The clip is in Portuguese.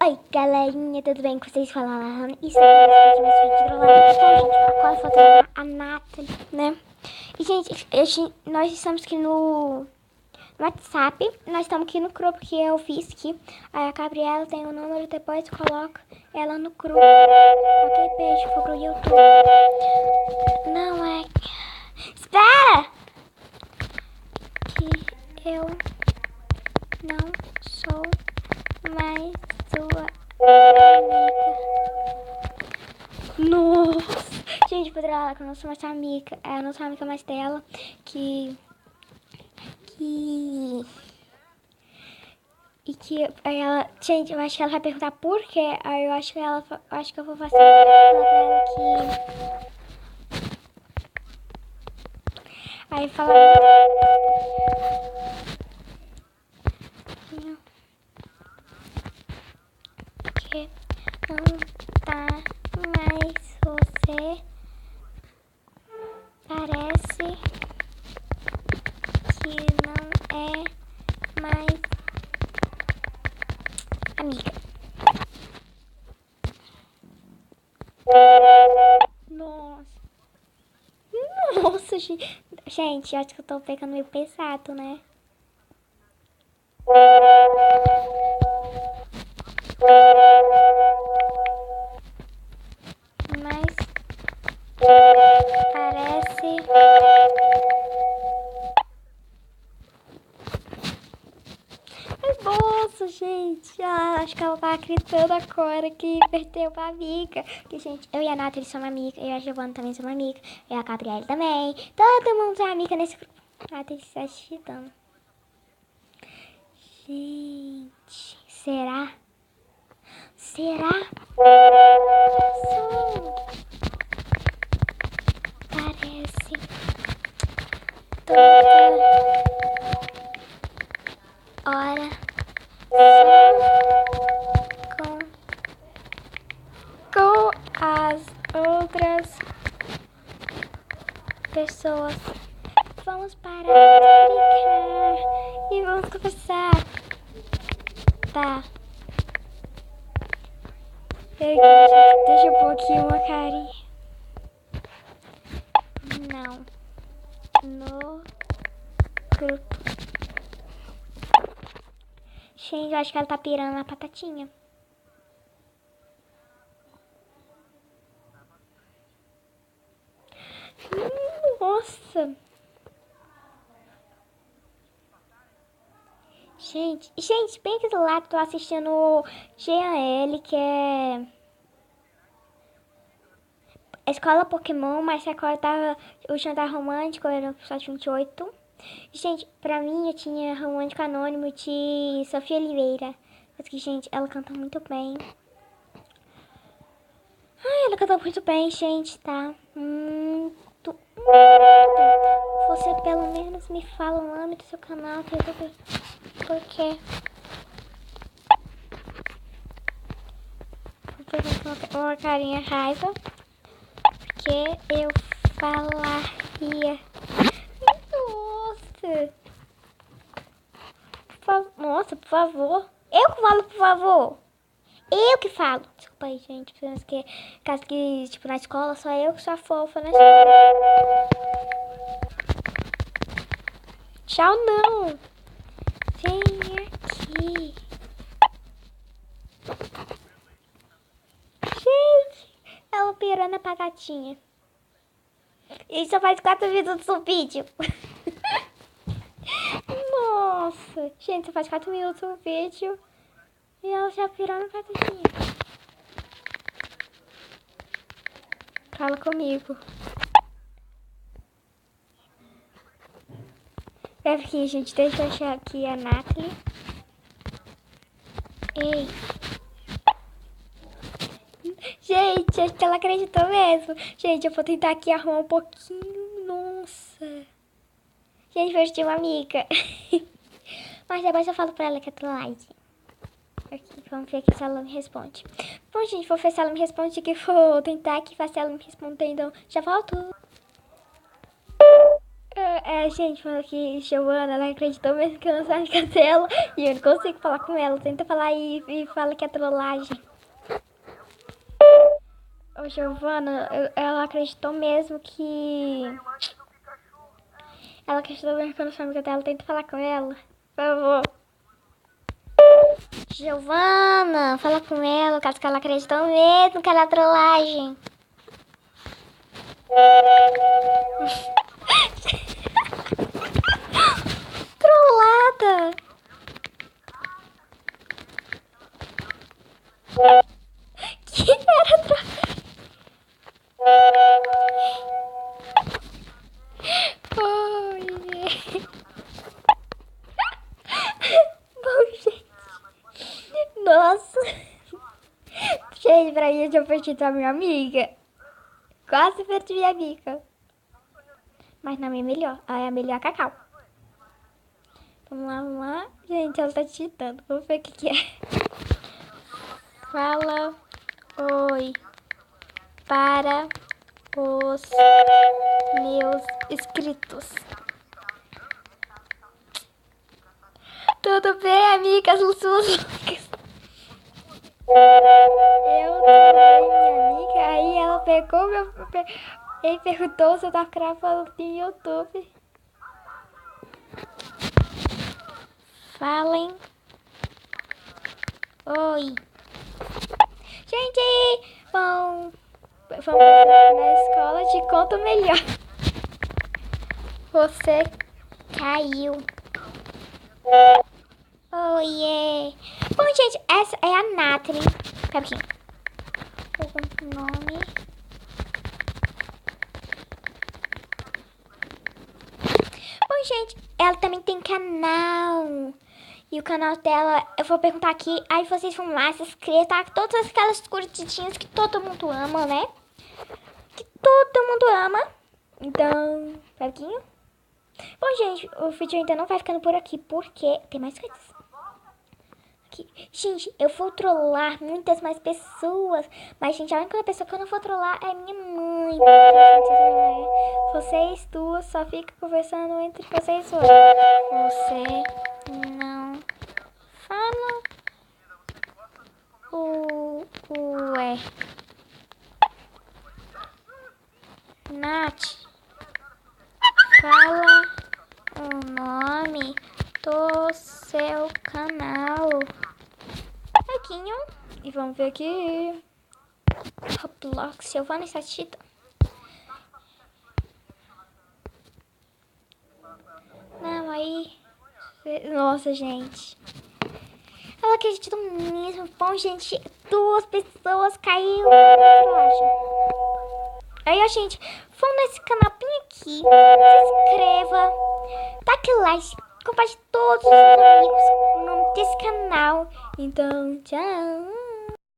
Oi, galerinha, tudo bem com vocês? Falando isso aqui nesse vídeo de trollagem. Então, gente, agora falta a Nathalie, né? E, gente, nós estamos aqui no WhatsApp. Nós estamos aqui no grupo que eu fiz aqui. Aí a Gabriela tem o número, depois coloca ela no grupo. Ok, beijo, foi pro YouTube. Não é... Espera! Que eu não sou mais sua amiga. Nossa! Gente, poderia falar que eu não sou mais sua amiga. Eu não sou amiga mais dela. E que ela... Gente, eu acho que ela vai perguntar por quê. Aí eu acho que eu vou falar pra ela que... Aí fala... Que não tá mais você. Parece que não é mais amiga. Nossa. Nossa, gente. Gente, acho que eu tô pegando meio pesado, né? Mas parece... Nossa, gente. Acho que ela tá acreditando agora que perdeu pra amiga. Porque, gente, eu e a Nathalie somos amigas. Eu e a Giovana também somos amigas. Eu e a Gabriela também. Todo mundo é amiga nesse grupo. A Nathalie está digitando. Gente, será? Será? Parece toda hora com as outras pessoas. Vamos parar de brincar e vamos conversar. Tá. Deixa eu pôr aqui uma carinha. Não. No grupo. Gente, eu acho que ela tá pirando na batatinha. Nossa. Gente, bem aqui do lado, tô assistindo o GAL, que é a Escola Pokémon, mas agora tava o jantar romântico, era no episódio 28. Gente, pra mim eu tinha romântico anônimo de Sofia Oliveira. Porque, gente, ela canta muito bem. Ai, ela canta muito bem, gente, tá? Muito bem. Você pelo menos me fala o nome do seu canal, que eu tô... Por quê? Uma carinha raiva. Porque eu falaria... Nossa! Nossa, por favor. Eu que falo, por favor. Eu que falo. Desculpa aí, gente. Que, caso que, tipo, na escola, só eu que sou a fofa na escola. Tchau, não. Vem aqui. Gente, ela pirou na batatinha. E só faz 4 minutos o vídeo. Nossa. Gente, só faz 4 minutos o vídeo. E ela já pirou na batatinha. Fala comigo. Pera aqui, gente. Deixa eu achar aqui a Nathalie. Ei. Gente, acho que ela acreditou mesmo. Gente, eu vou tentar aqui arrumar um pouquinho. Nossa. Gente, hoje tinha uma amiga. Mas depois eu falo pra ela que é like. Aqui, vamos ver aqui se ela me responde. Bom, gente, vou ver se ela me responde aqui. Vou tentar aqui, ver se ela me respondendo. Já volto. Gente, falou que Giovana, ela acreditou mesmo que eu não sou amiga dela. E eu não consigo falar com ela. Tenta falar e fala que é trollagem. Ô, Giovana, ela acreditou mesmo que... Ela acreditou mesmo que eu não sou amiga dela. Tenta falar com ela. Por favor. Giovana, fala com ela, caso que ela acreditou mesmo que era trollagem. Trollada. Que era trollada. Oi. Bom, gente. Nossa. Gente, pra mim eu tinha perdido a minha amiga. Quase perdi minha amiga. Mas na minha é melhor. Ela é a melhor Cacau. Vamos lá, vamos lá. Gente, ela tá digitando. Vamos ver o que é. Fala oi para os meus inscritos. Tudo bem, amigas? Eu tô bem, minha amiga. Aí ela pegou meu... Ele perguntou se eu tava gravando no YouTube. Falem. Oi. Gente, vamos na escola, te conto melhor. Você caiu. Oiê. Bom, gente, essa é a Nathalie. Pera aqui. O nome. Bom, gente, ela também tem canal. E o canal dela, eu vou perguntar aqui. Aí vocês vão lá, se inscrevam, tá? Todas aquelas curtidinhas que todo mundo ama, né? Que todo mundo ama. Então, pera aqui. Bom, gente, o vídeo ainda não vai ficando por aqui, porque tem mais coisas. Aqui. Gente, eu vou trollar muitas mais pessoas. Mas, gente, a única pessoa que eu não vou trollar é minha mãe. Porque, gente, vocês duas só ficam conversando entre vocês duas. Você não fala ué. Nath, fala o nome do seu canal. Aquinho. E vamos ver aqui. Roblox, Giovana está digitando. Não, aí... Nossa, gente. Ela acreditou mesmo. Bom, gente, 2 pessoas caíram na trollagem. Aí, ó, gente, vão nesse canal bem aqui. Se inscreva. Taque like. Compartilhe todos os amigos no nome desse canal. Então, tchau.